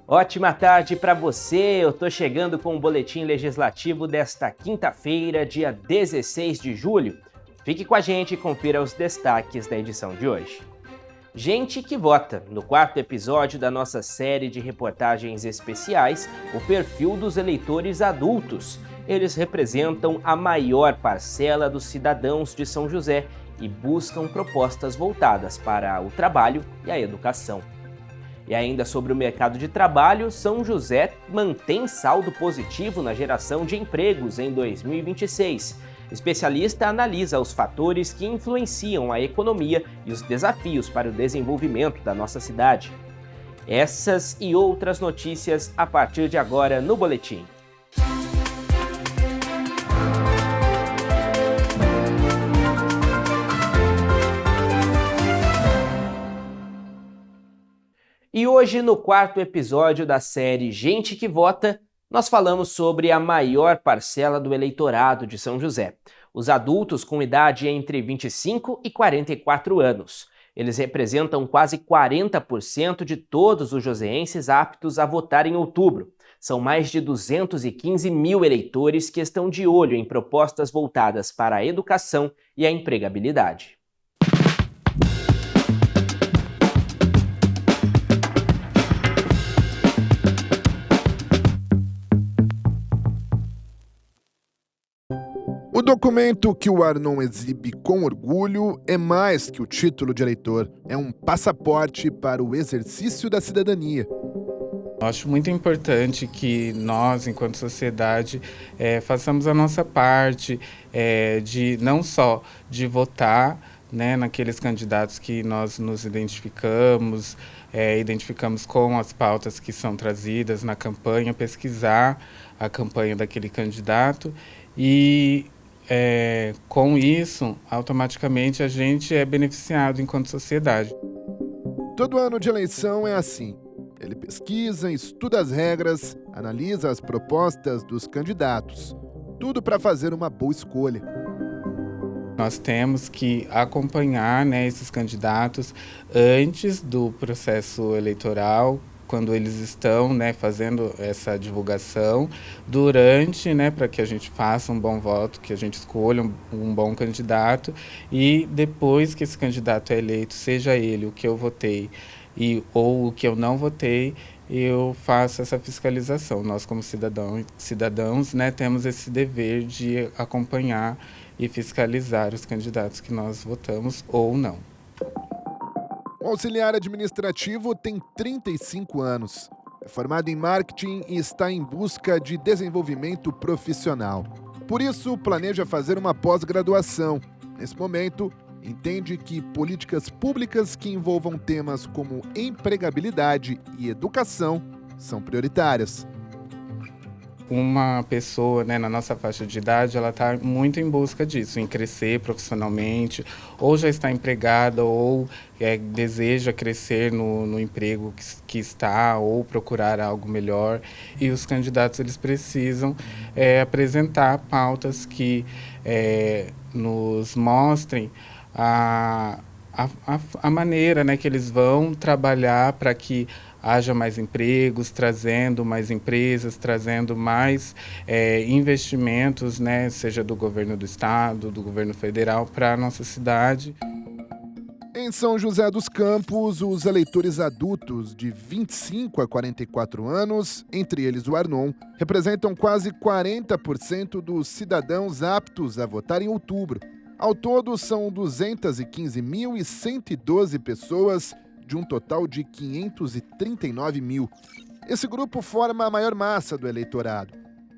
Ótima tarde para você. Eu tô chegando com o boletim legislativo desta quinta-feira, dia 16 de julho. Fique com a gente e confira os destaques da edição de hoje. Gente que vota. No quarto episódio da nossa série de reportagens especiais, o perfil dos eleitores adultos. Eles representam a maior parcela dos cidadãos de São José e buscam propostas voltadas para o trabalho e a educação. E ainda sobre o mercado de trabalho, São José mantém saldo positivo na geração de empregos em 2026. Especialista analisa os fatores que influenciam a economia e os desafios para o desenvolvimento da nossa cidade. Essas e outras notícias a partir de agora no Boletim. E hoje, no quarto episódio da série Gente que Vota, nós falamos sobre a maior parcela do eleitorado de São José, os adultos com idade entre 25 e 44 anos. Eles representam quase 40% de todos os joseenses aptos a votar em outubro. São mais de 215 mil eleitores que estão de olho em propostas voltadas para a educação e a empregabilidade. O documento que o Arnon exibe com orgulho é mais que o título de eleitor. É um passaporte para o exercício da cidadania. Eu acho muito importante que nós, enquanto sociedade, façamos a nossa parte de não só de votar, né, naqueles candidatos que nós nos identificamos com as pautas que são trazidas na campanha, pesquisar a campanha daquele candidato e com isso, automaticamente a gente é beneficiado enquanto sociedade. Todo ano de eleição é assim. Ele pesquisa, estuda as regras, analisa as propostas dos candidatos. Tudo para fazer uma boa escolha. Nós temos que acompanhar, né, esses candidatos antes do processo eleitoral, quando eles estão, né, fazendo essa divulgação, durante, né, para que a gente faça um bom voto, que a gente escolha um bom candidato, e depois que esse candidato é eleito, seja ele o que eu votei ou o que eu não votei, eu faço essa fiscalização. Nós, como cidadãos, né, temos esse dever de acompanhar e fiscalizar os candidatos que nós votamos ou não. O auxiliar administrativo tem 35 anos. É formado em marketing e está em busca de desenvolvimento profissional. Por isso, planeja fazer uma pós-graduação. Nesse momento, entende que políticas públicas que envolvam temas como empregabilidade e educação são prioritárias. Uma pessoa, né, na nossa faixa de idade, ela está muito em busca disso, em crescer profissionalmente, ou já está empregada, ou deseja crescer no emprego que está, ou procurar algo melhor. E os candidatos, eles precisam apresentar pautas que nos mostrem a maneira, né, que eles vão trabalhar para que haja mais empregos, trazendo mais empresas, trazendo mais investimentos, né, seja do governo do estado, do governo federal, para a nossa cidade. Em São José dos Campos, os eleitores adultos de 25 a 44 anos, entre eles o Arnon, representam quase 40% dos cidadãos aptos a votar em outubro. Ao todo, são 215.112 pessoas, de um total de 539 mil. Esse grupo forma a maior massa do eleitorado.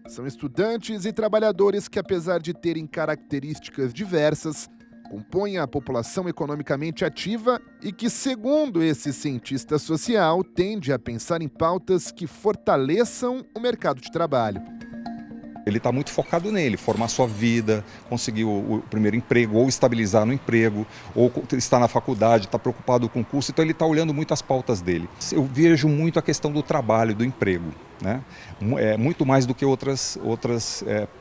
São estudantes e trabalhadores que, apesar de terem características diversas, compõem a população economicamente ativa e que, segundo esse cientista social, tende a pensar em pautas que fortaleçam o mercado de trabalho. Ele está muito focado nele, formar sua vida, conseguir o primeiro emprego, ou estabilizar no emprego, ou estar na faculdade, está preocupado com o curso, então ele está olhando muito as pautas dele. Eu vejo muito a questão do trabalho, do emprego, né? Muito mais do que outras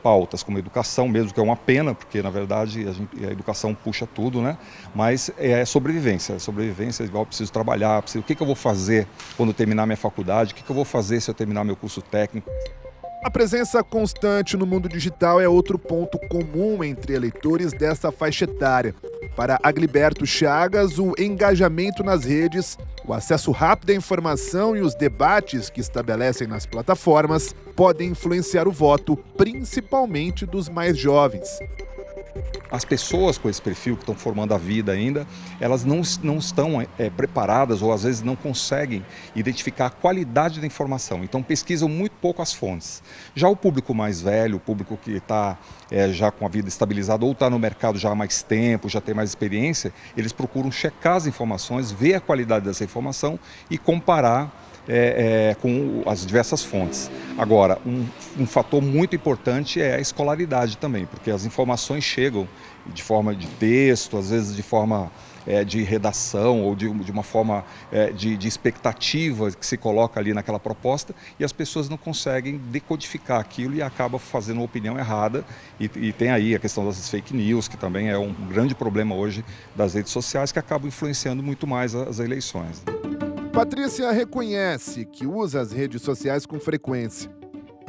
pautas, como a educação mesmo, que é uma pena, porque na verdade a educação puxa tudo, né? Mas é sobrevivência, igual eu preciso trabalhar, o que eu vou fazer quando terminar minha faculdade, o que eu vou fazer se eu terminar meu curso técnico. A presença constante no mundo digital é outro ponto comum entre eleitores dessa faixa etária. Para Agliberto Chagas, o engajamento nas redes, o acesso rápido à informação e os debates que estabelecem nas plataformas podem influenciar o voto, principalmente dos mais jovens. As pessoas com esse perfil que estão formando a vida ainda, elas não estão preparadas ou às vezes não conseguem identificar a qualidade da informação, então pesquisam muito pouco as fontes. Já o público mais velho, o público que está já com a vida estabilizada ou está no mercado já há mais tempo, já tem mais experiência, eles procuram checar as informações, ver a qualidade dessa informação e comparar com as diversas fontes. Agora, um fator muito importante é a escolaridade também, porque as informações chegam de forma de texto, às vezes de forma de redação ou de uma forma de expectativa que se coloca ali naquela proposta e as pessoas não conseguem decodificar aquilo e acabam fazendo uma opinião errada e tem aí a questão das fake news, que também é um grande problema hoje das redes sociais, que acabam influenciando muito mais as eleições. Patrícia reconhece que usa as redes sociais com frequência,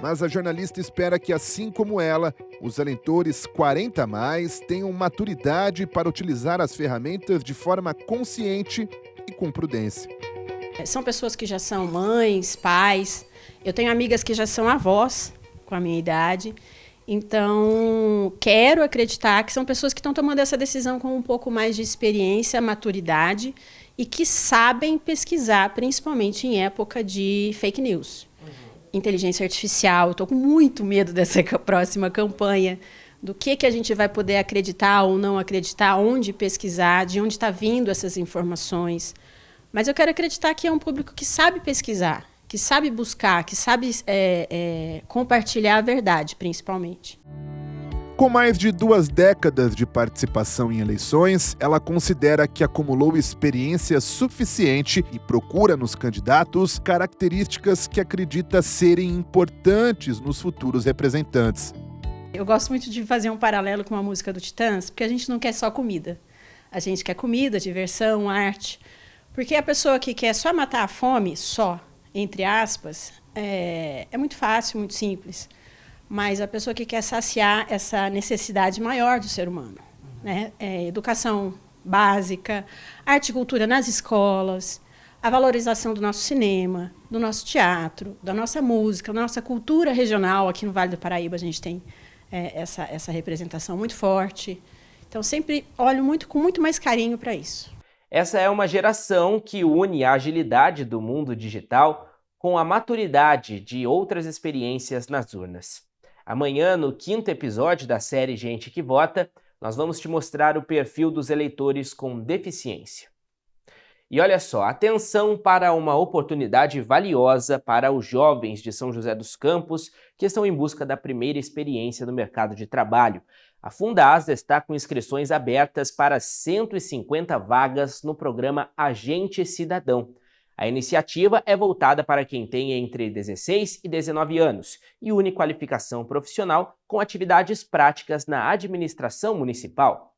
mas a jornalista espera que, assim como ela, os eleitores 40+, tenham maturidade para utilizar as ferramentas de forma consciente e com prudência. São pessoas que já são mães, pais. Eu tenho amigas que já são avós com a minha idade. Então, quero acreditar que são pessoas que estão tomando essa decisão com um pouco mais de experiência, maturidade e que sabem pesquisar, principalmente em época de fake news. Inteligência artificial, estou com muito medo dessa próxima campanha, do que a gente vai poder acreditar ou não acreditar, onde pesquisar, de onde está vindo essas informações. Mas eu quero acreditar que é um público que sabe pesquisar, que sabe buscar, que sabe compartilhar a verdade, principalmente. Com mais de 2 décadas de participação em eleições, ela considera que acumulou experiência suficiente e procura nos candidatos características que acredita serem importantes nos futuros representantes. Eu gosto muito de fazer um paralelo com a música do Titãs, porque a gente não quer só comida. A gente quer comida, diversão, arte. Porque a pessoa que quer só matar a fome, só, entre aspas, é muito fácil, muito simples. Mas a pessoa que quer saciar essa necessidade maior do ser humano, né? Educação básica, arte e cultura nas escolas, a valorização do nosso cinema, do nosso teatro, da nossa música, da nossa cultura regional. Aqui no Vale do Paraíba a gente tem essa representação muito forte. Então, sempre olho com muito mais carinho para isso. Essa é uma geração que une a agilidade do mundo digital com a maturidade de outras experiências nas urnas. Amanhã, no 5º episódio da série Gente que Vota, nós vamos te mostrar o perfil dos eleitores com deficiência. E olha só, atenção para uma oportunidade valiosa para os jovens de São José dos Campos que estão em busca da primeira experiência no mercado de trabalho. A Fundasa está com inscrições abertas para 150 vagas no programa Agente Cidadão. A iniciativa é voltada para quem tem entre 16 e 19 anos e une qualificação profissional com atividades práticas na administração municipal.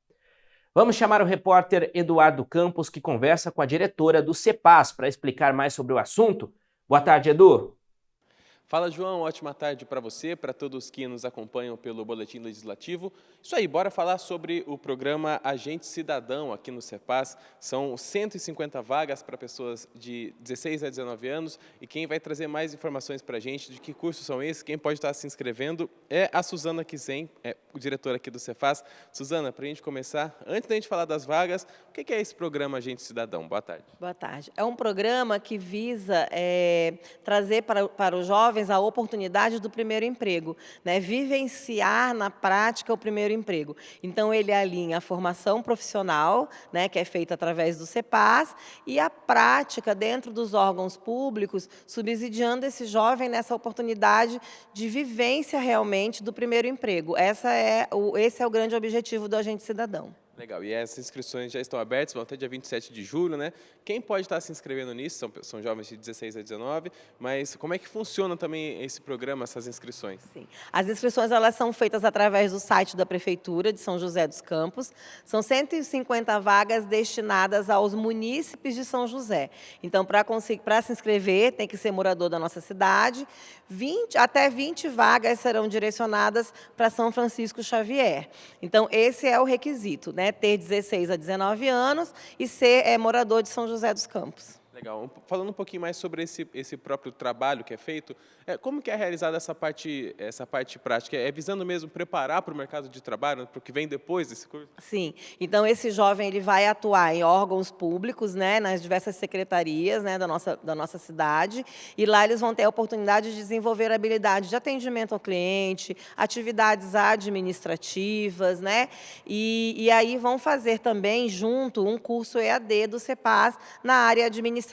Vamos chamar o repórter Eduardo Campos, que conversa com a diretora do CEPAS para explicar mais sobre o assunto. Boa tarde, Edu. Fala, João, ótima tarde para você, para todos que nos acompanham pelo Boletim Legislativo. Isso aí, bora falar sobre o programa Agente Cidadão aqui no CEPAS. São 150 vagas para pessoas de 16 a 19 anos e quem vai trazer mais informações para a gente de que cursos são esses, quem pode estar se inscrevendo é a Suzana Kisen, diretora aqui do CEPAS. Suzana, para a gente começar, antes da gente falar das vagas, o que é esse programa Agente Cidadão? Boa tarde. Boa tarde. É um programa que visa trazer para os jovens jovens a oportunidade do primeiro emprego, né? Vivenciar na prática o primeiro emprego. Então, ele alinha a formação profissional, né, que é feita através do CEPAS, e a prática dentro dos órgãos públicos, subsidiando esse jovem nessa oportunidade de vivência realmente do primeiro emprego. Esse é o grande objetivo do Agente Cidadão. Legal, e essas inscrições já estão abertas, vão até dia 27 de julho, né? Quem pode estar se inscrevendo nisso? São jovens de 16 a 19, mas como é que funciona também esse programa, essas inscrições? Sim. As inscrições elas são feitas através do site da Prefeitura de São José dos Campos. São 150 vagas destinadas aos munícipes de São José. Então, para se inscrever, tem que ser morador da nossa cidade. Até 20 vagas serão direcionadas para São Francisco Xavier. Então, esse é o requisito, né? Ter 16 a 19 anos e ser morador de São José dos Campos. Legal. Falando um pouquinho mais sobre esse próprio trabalho que é feito, como que é realizada essa parte prática? É visando mesmo preparar para o mercado de trabalho, para o que vem depois desse curso? Sim. Então, esse jovem ele vai atuar em órgãos públicos, né, nas diversas secretarias, né, da nossa cidade, e lá eles vão ter a oportunidade de desenvolver habilidade de atendimento ao cliente, atividades administrativas, né, e aí vão fazer também, junto, um curso EAD do CEPAS na área administrativa.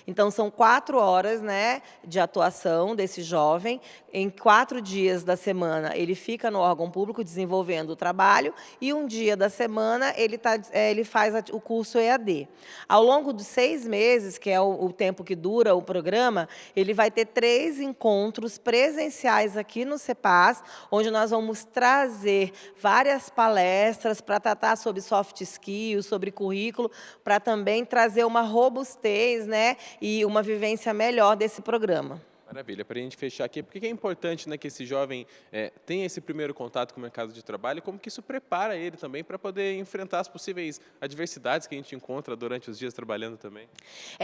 Então, são 4 horas, né, de atuação desse jovem. Em 4 dias da semana, ele fica no órgão público desenvolvendo o trabalho e um dia da semana ele faz o curso EAD. Ao longo dos 6 meses, que é o tempo que dura o programa, ele vai ter 3 encontros presenciais aqui no CEPAS, onde nós vamos trazer várias palestras para tratar sobre soft skills, sobre currículo, para também trazer uma robustez, né, e uma vivência melhor desse programa. Maravilha. Para a gente fechar aqui, por que é importante, né, que esse jovem tenha esse primeiro contato com o mercado de trabalho e como que isso prepara ele também para poder enfrentar as possíveis adversidades que a gente encontra durante os dias trabalhando também?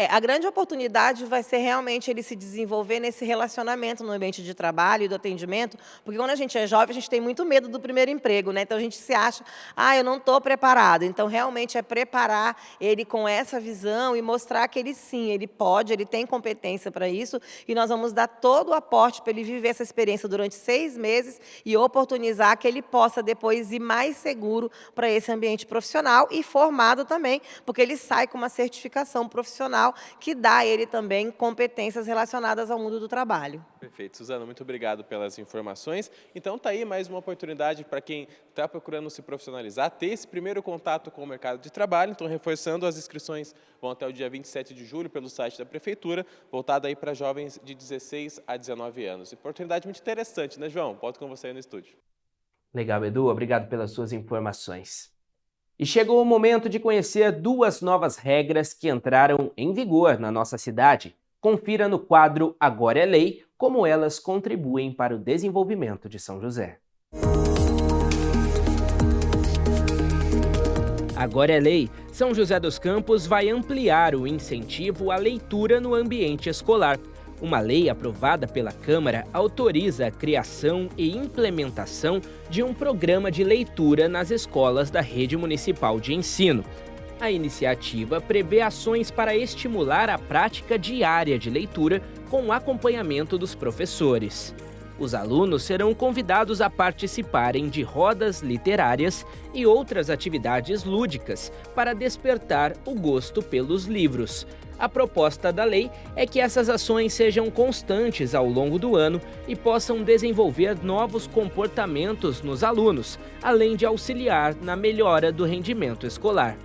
A grande oportunidade vai ser realmente ele se desenvolver nesse relacionamento no ambiente de trabalho e do atendimento, porque quando a gente é jovem, a gente tem muito medo do primeiro emprego, né? Então, a gente se acha, eu não estou preparado. Então, realmente é preparar ele com essa visão e mostrar que ele sim, ele pode, ele tem competência para isso, e nós vamos dar todo o aporte para ele viver essa experiência durante 6 meses e oportunizar que ele possa depois ir mais seguro para esse ambiente profissional e formado também, porque ele sai com uma certificação profissional que dá a ele também competências relacionadas ao mundo do trabalho. Perfeito. Suzana, muito obrigado pelas informações. Então, está aí mais uma oportunidade para quem está procurando se profissionalizar, ter esse primeiro contato com o mercado de trabalho. Então, reforçando, as inscrições vão até o dia 27 de julho pelo site da Prefeitura, voltada aí para jovens de 16 a 19 anos. Oportunidade muito interessante, né, João? Volto com você aí no estúdio. Legal, Edu. Obrigado pelas suas informações. E chegou o momento de conhecer 2 novas regras que entraram em vigor na nossa cidade. Confira no quadro Agora é Lei como elas contribuem para o desenvolvimento de São José. Agora é Lei. São José dos Campos vai ampliar o incentivo à leitura no ambiente escolar. Uma lei aprovada pela Câmara autoriza a criação e implementação de um programa de leitura nas escolas da rede municipal de ensino. A iniciativa prevê ações para estimular a prática diária de leitura com o acompanhamento dos professores. Os alunos serão convidados a participarem de rodas literárias e outras atividades lúdicas para despertar o gosto pelos livros. A proposta da lei é que essas ações sejam constantes ao longo do ano e possam desenvolver novos comportamentos nos alunos, além de auxiliar na melhora do rendimento escolar.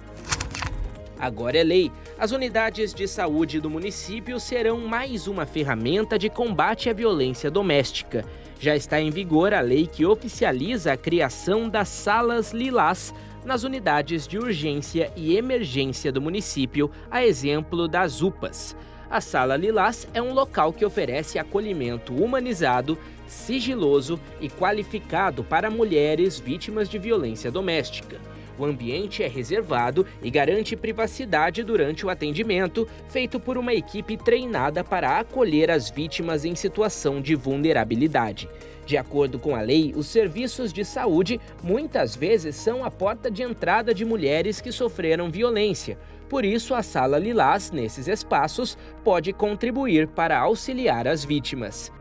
Agora é lei. As unidades de saúde do município serão mais uma ferramenta de combate à violência doméstica. Já está em vigor a lei que oficializa a criação das salas lilás nas unidades de urgência e emergência do município, a exemplo das UPAs. A Sala Lilás é um local que oferece acolhimento humanizado, sigiloso e qualificado para mulheres vítimas de violência doméstica. O ambiente é reservado e garante privacidade durante o atendimento, feito por uma equipe treinada para acolher as vítimas em situação de vulnerabilidade. De acordo com a lei, os serviços de saúde muitas vezes são a porta de entrada de mulheres que sofreram violência. Por isso, a Sala Lilás, nesses espaços, pode contribuir para auxiliar as vítimas.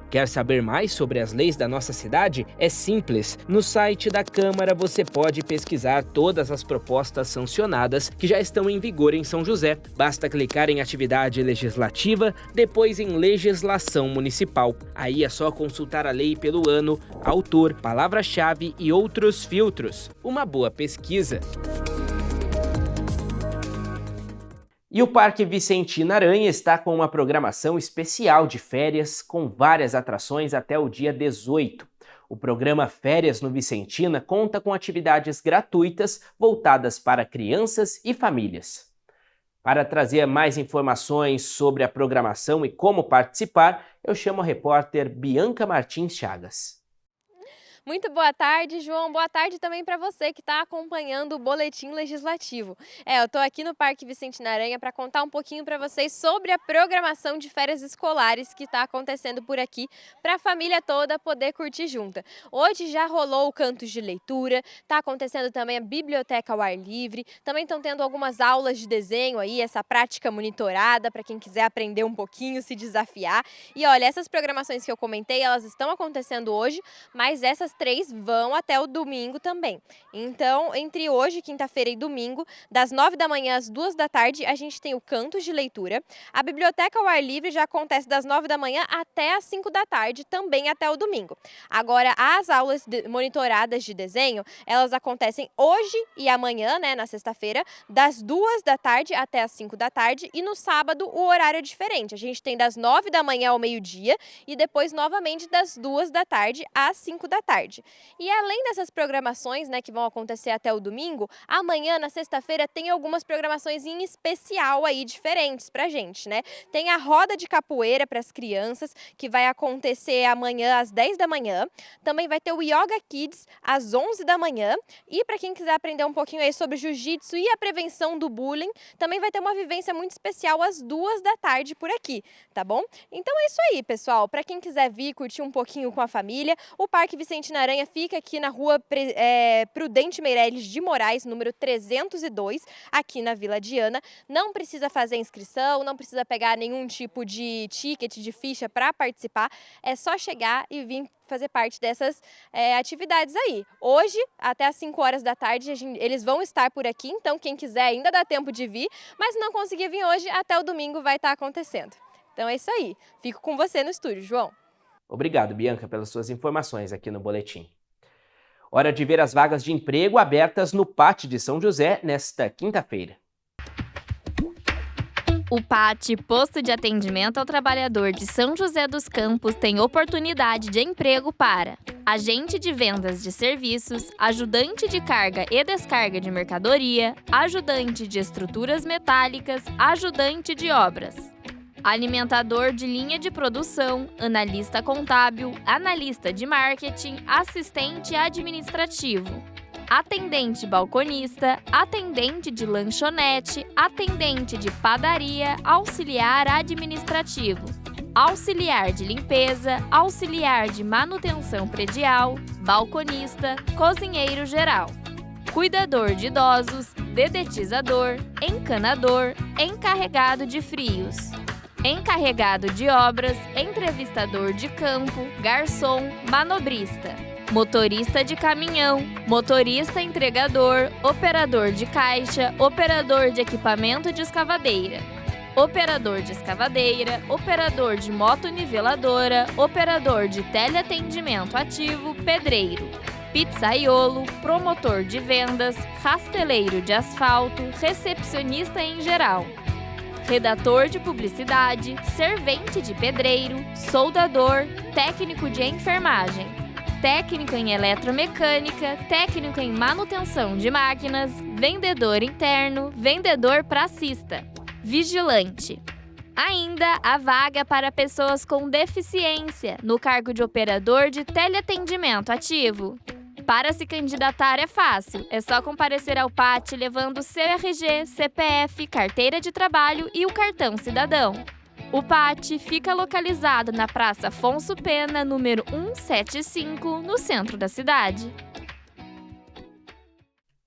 Quer saber mais sobre as leis da nossa cidade? É simples. No site da Câmara você pode pesquisar todas as propostas sancionadas que já estão em vigor em São José. Basta clicar em Atividade Legislativa, depois em Legislação Municipal. Aí é só consultar a lei pelo ano, autor, palavra-chave e outros filtros. Uma boa pesquisa. E o Parque Vicentina Aranha está com uma programação especial de férias com várias atrações até o dia 18. O programa Férias no Vicentina conta com atividades gratuitas voltadas para crianças e famílias. Para trazer mais informações sobre a programação e como participar, eu chamo a repórter Bianca Martins Chagas. Muito boa tarde, João. Boa tarde também para você que está acompanhando o Boletim Legislativo. Eu estou aqui no Parque Vicentina Aranha para contar um pouquinho para vocês sobre a programação de férias escolares que está acontecendo por aqui para a família toda poder curtir junta. Hoje já rolou o Cantos de Leitura, está acontecendo também a Biblioteca ao Ar Livre, também estão tendo algumas aulas de desenho aí, essa prática monitorada para quem quiser aprender um pouquinho, se desafiar. E olha, essas programações que eu comentei, elas estão acontecendo hoje, mas essas 3 vão até o domingo também. Então, entre hoje, quinta-feira e domingo, das 9 da manhã às 2 da tarde, a gente tem o Cantos de Leitura. A Biblioteca ao Ar Livre já acontece das 9 da manhã até às 5 da tarde, também até o domingo. Agora, as aulas monitoradas de desenho, elas acontecem hoje e amanhã, na sexta-feira, das 2 da tarde até às 5 da tarde, e no sábado o horário é diferente. A gente tem das 9 da manhã ao meio-dia e depois novamente das 2 da tarde às 5 da tarde. E além dessas programações, que vão acontecer até o domingo, amanhã, na sexta-feira, tem algumas programações em especial aí diferentes pra gente, Tem a roda de capoeira para as crianças, que vai acontecer amanhã às 10 da manhã. Também vai ter o Yoga Kids às 11 da manhã. E para quem quiser aprender um pouquinho aí sobre jiu-jitsu e a prevenção do bullying, também vai ter uma vivência muito especial às 2 da tarde por aqui, tá bom? Então é isso aí, pessoal. Para quem quiser vir curtir um pouquinho com a família, o Parque Vicentina Aranha fica aqui na rua Prudente Meireles de Moraes, número 302, aqui na Vila Diana. Não precisa fazer inscrição, não precisa pegar nenhum tipo de ticket, de ficha para participar. É só chegar e vir fazer parte dessas atividades aí. Hoje, até às 5 horas da tarde, eles vão estar por aqui, então quem quiser ainda dá tempo de vir, mas não conseguir vir hoje, até o domingo vai estar acontecendo. Então é isso aí. Fico com você no estúdio, João. Obrigado, Bianca, pelas suas informações aqui no Boletim. Hora de ver as vagas de emprego abertas no PAT de São José nesta quinta-feira. O PAT, Posto de Atendimento ao Trabalhador de São José dos Campos, tem oportunidade de emprego para agente de vendas de serviços, ajudante de carga e descarga de mercadoria, ajudante de estruturas metálicas, ajudante de obras, alimentador de linha de produção, analista contábil, analista de marketing, assistente administrativo, atendente balconista, atendente de lanchonete, atendente de padaria, auxiliar administrativo, auxiliar de limpeza, auxiliar de manutenção predial, balconista, cozinheiro geral, cuidador de idosos, dedetizador, encanador, encarregado de frios, encarregado de obras, entrevistador de campo, garçom, manobrista, motorista de caminhão, motorista entregador, operador de caixa, operador de equipamento de escavadeira, operador de escavadeira, operador de motoniveladora, operador de teleatendimento ativo, pedreiro, pizzaiolo, promotor de vendas, rasteleiro de asfalto, recepcionista em geral, redator de publicidade, servente de pedreiro, soldador, técnico de enfermagem, técnico em eletromecânica, técnico em manutenção de máquinas, vendedor interno, vendedor pracista, vigilante. Ainda há vaga para pessoas com deficiência no cargo de operador de teleatendimento ativo. Para se candidatar é fácil, é só comparecer ao PAT levando seu RG, CPF, carteira de trabalho e o cartão cidadão. O PAT fica localizado na Praça Afonso Pena, número 175, no centro da cidade.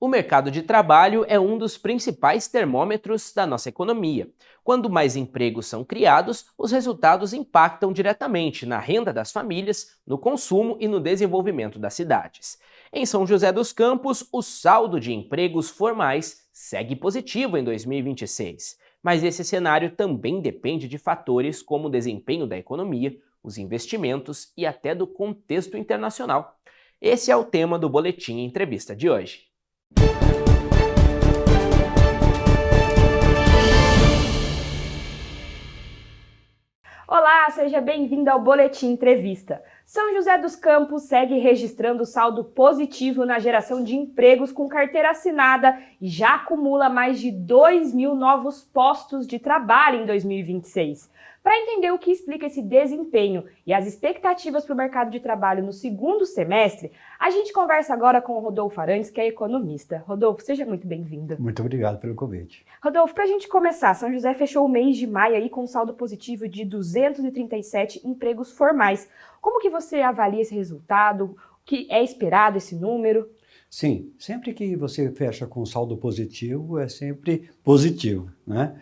O mercado de trabalho é um dos principais termômetros da nossa economia. Quando mais empregos são criados, os resultados impactam diretamente na renda das famílias, no consumo e no desenvolvimento das cidades. Em São José dos Campos, o saldo de empregos formais segue positivo em 2026. Mas esse cenário também depende de fatores como o desempenho da economia, os investimentos e até do contexto internacional. Esse é o tema do Boletim Entrevista de hoje. Olá, seja bem-vindo ao Boletim Entrevista. São José dos Campos segue registrando saldo positivo na geração de empregos com carteira assinada e já acumula mais de 2.000 novos postos de trabalho em 2026. Para entender o que explica esse desempenho e as expectativas para o mercado de trabalho no segundo semestre, a gente conversa agora com o Rodolfo Arantes, que é economista. Rodolfo, seja muito bem-vindo. Muito obrigado pelo convite. Rodolfo, para a gente começar, São José fechou o mês de maio aí com um saldo positivo de 237 empregos formais. Como que você avalia esse resultado? O que é esperado esse número? Sim, sempre que você fecha com saldo positivo, é sempre positivo, né?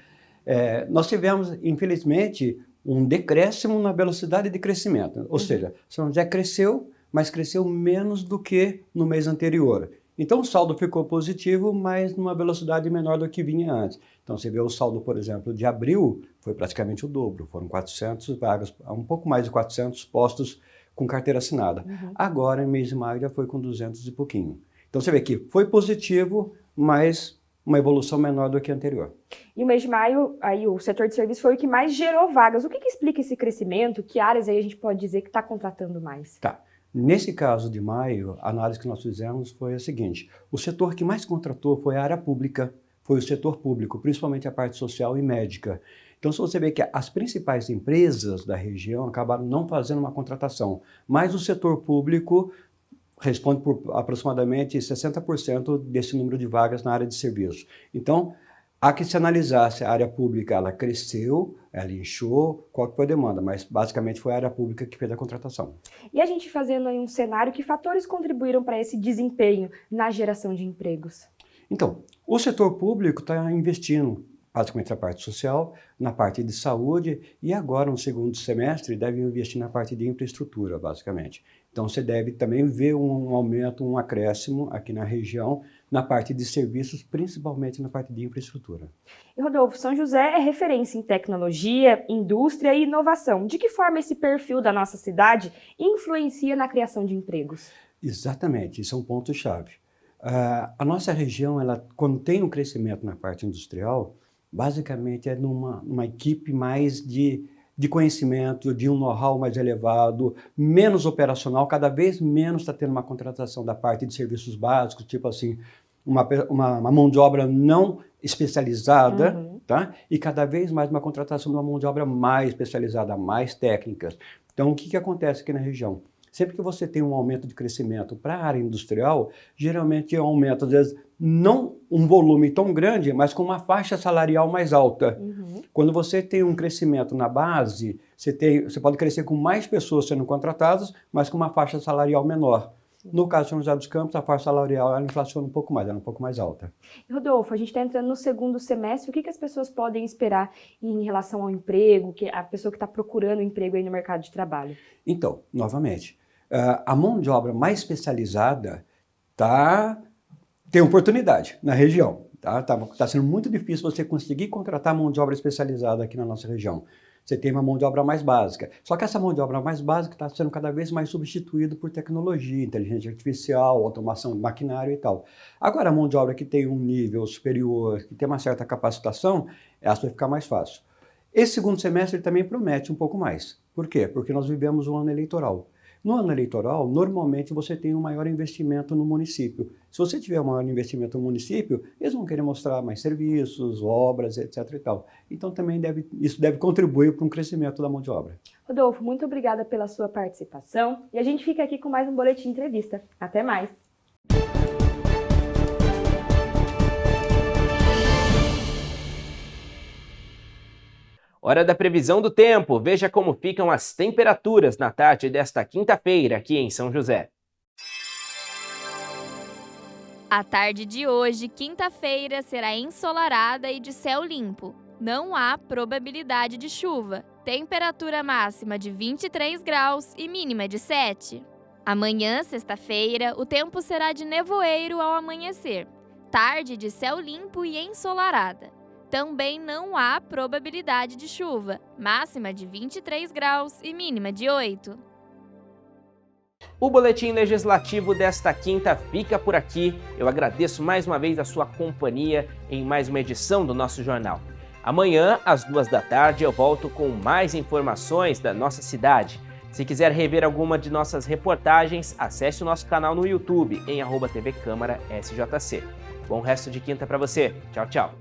Nós tivemos, infelizmente, um decréscimo na velocidade de crescimento. Ou seja, São José cresceu, mas cresceu menos do que no mês anterior. Então o saldo ficou positivo, mas numa velocidade menor do que vinha antes. Então você vê o saldo, por exemplo, de abril, foi praticamente o dobro. Foram 400 vagas, um pouco mais de 400 postos com carteira assinada. Agora, em mês de maio, já foi com 200 e pouquinho. Então você vê que foi positivo, mas uma evolução menor do que a anterior. E o mês de maio, aí o setor de serviços foi o que mais gerou vagas. O que explica esse crescimento? Que áreas aí a gente pode dizer que está contratando mais? Tá. Nesse caso de maio, a análise que nós fizemos foi a seguinte: o setor que mais contratou foi a área pública, foi o setor público, principalmente a parte social e médica. Então, se você vê que as principais empresas da região acabaram não fazendo uma contratação, mas o setor público responde por aproximadamente 60% desse número de vagas na área de serviços. Então, há que se analisar se a área pública ela cresceu, ela inchou, qual que foi a demanda, mas basicamente foi a área pública que fez a contratação. E a gente fazendo aí um cenário, que fatores contribuíram para esse desempenho na geração de empregos? Então, o setor público está investindo basicamente na parte social, na parte de saúde e agora no segundo semestre deve investir na parte de infraestrutura, basicamente. Então você deve também ver um aumento, um acréscimo aqui na região, na parte de serviços, principalmente na parte de infraestrutura. E Rodolfo, São José é referência em tecnologia, indústria e inovação. De que forma esse perfil da nossa cidade influencia na criação de empregos? Exatamente, isso é um ponto-chave. A nossa região, ela, quando tem um crescimento na parte industrial, basicamente é numa equipe mais de conhecimento, de um know-how mais elevado, menos operacional, cada vez menos está tendo uma contratação da parte de serviços básicos, tipo assim, uma mão de obra não especializada, tá? E cada vez mais uma contratação de uma mão de obra mais especializada, mais técnica. Então, o que acontece aqui na região? Sempre que você tem um aumento de crescimento para a área industrial, geralmente é um aumento, às vezes, não um volume tão grande, mas com uma faixa salarial mais alta. Quando você tem um crescimento na base, você pode crescer com mais pessoas sendo contratadas, mas com uma faixa salarial menor. No caso de São José dos Campos, a faixa salarial ela inflaciona um pouco mais, ela é um pouco mais alta. Rodolfo, a gente está entrando no segundo semestre, o que as pessoas podem esperar em relação ao emprego, a pessoa que está procurando emprego aí no mercado de trabalho? Então, novamente, a mão de obra mais especializada tem oportunidade na região. Tá sendo muito difícil você conseguir contratar mão de obra especializada aqui na nossa região. Você tem uma mão de obra mais básica. Só que essa mão de obra mais básica está sendo cada vez mais substituída por tecnologia, inteligência artificial, automação de maquinário e tal. Agora, a mão de obra que tem um nível superior, que tem uma certa capacitação, essa vai ficar mais fácil. Esse segundo semestre também promete um pouco mais. Por quê? Porque nós vivemos um ano eleitoral. No ano eleitoral, normalmente você tem um maior investimento no município. Se você tiver um maior investimento no município, eles vão querer mostrar mais serviços, obras, etc. e tal. Então também isso deve contribuir para um crescimento da mão de obra. Rodolfo, muito obrigada pela sua participação e a gente fica aqui com mais um Boletim Entrevista. Até mais! Hora da previsão do tempo. Veja como ficam as temperaturas na tarde desta quinta-feira aqui em São José. A tarde de hoje, quinta-feira, será ensolarada e de céu limpo. Não há probabilidade de chuva. Temperatura máxima de 23 graus e mínima de 7. Amanhã, sexta-feira, o tempo será de nevoeiro ao amanhecer. Tarde de céu limpo e ensolarada. Também não há probabilidade de chuva. Máxima de 23 graus e mínima de 8. O Boletim Legislativo desta quinta fica por aqui. Eu agradeço mais uma vez a sua companhia em mais uma edição do nosso jornal. Amanhã, às 2 da tarde, eu volto com mais informações da nossa cidade. Se quiser rever alguma de nossas reportagens, acesse o nosso canal no YouTube em @TV Câmara SJC. Bom resto de quinta para você. Tchau, tchau.